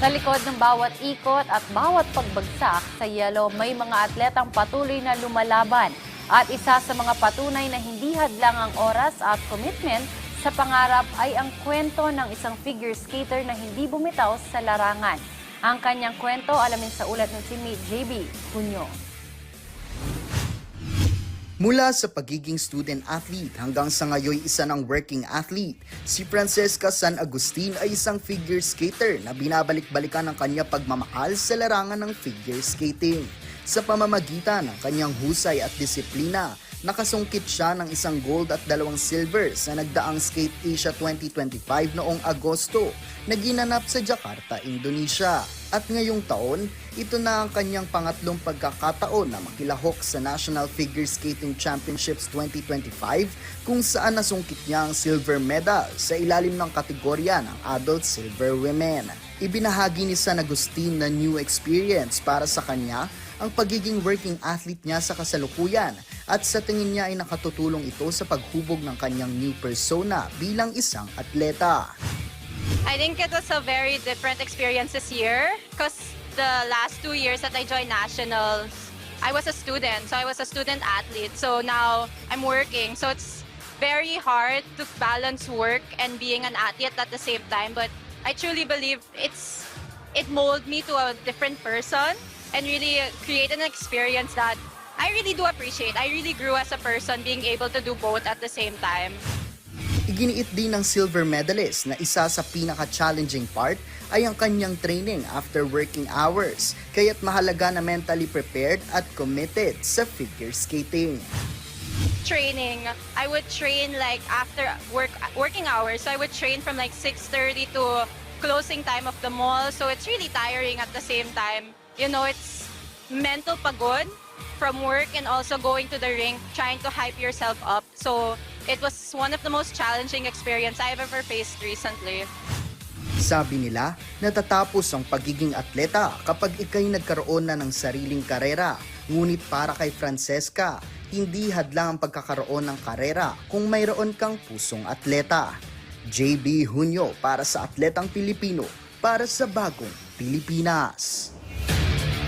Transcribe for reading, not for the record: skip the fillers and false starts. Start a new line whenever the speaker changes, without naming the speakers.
Sa likod ng bawat ikot at bawat pagbagsak sa yelo, may mga atletang patuloy na lumalaban. At isa sa mga patunay na hindi hadlang ang oras at commitment sa pangarap ay ang kwento ng isang figure skater na hindi bumitaw sa larangan. Ang kanyang kwento alamin sa ulat ng teammate JB Junio.
Mula sa pagiging student athlete hanggang sa ngayon isa ng working athlete, si Francesca San Agustin ay isang figure skater na binabalik-balikan ng kanya pagmamahal sa larangan ng figure skating. Sa pamamagitan ng kanyang husay at disiplina, nakasungkit siya ng isang gold at 2 silver sa nagdaang Skate Asia 2025 noong Agosto na ginanap sa Jakarta, Indonesia. At ngayong taon, ito na ang kanyang pangatlong pagkakataon na makilahok sa National Figure Skating Championships 2025 kung saan nasungkit niya ang silver medal sa ilalim ng kategorya ng Adult Silver Women. Ibinahagi ni San Agustin na new experience para sa kanya ang pagiging working athlete niya sa kasalukuyan at sa tingin niya ay nakatutulong ito sa paghubog ng kanyang new persona bilang isang atleta.
I think it was a very different experience this year because the last 2 years that I joined Nationals, I was a student. So I was a student athlete. So now I'm working. So it's very hard to balance work and being an athlete at the same time. But I truly believe it molded me to a different person and really created an experience that I really do appreciate. I really grew as a person being able to do both at the same time.
Iginiit din ng silver medalist na isa sa pinaka-challenging part ay ang kanyang training after working hours, kaya't mahalaga na mentally prepared at committed sa figure skating.
Training, I would train like after working hours. So I would train from like 6:30 to closing time of the mall. So it's really tiring at the same time. You know, it's mental pagod from work and also going to the rink, trying to hype yourself up. So it was one of the most challenging experience I've ever faced recently.
Sabi nila, natatapos ang pagiging atleta kapag ikay nagkaroon na ng sariling karera. Ngunit para kay Francesca, hindi hadlang ang pagkakaroon ng karera kung mayroon kang pusong atleta. JB Junio para sa Atletang Pilipino, para sa Bagong Pilipinas.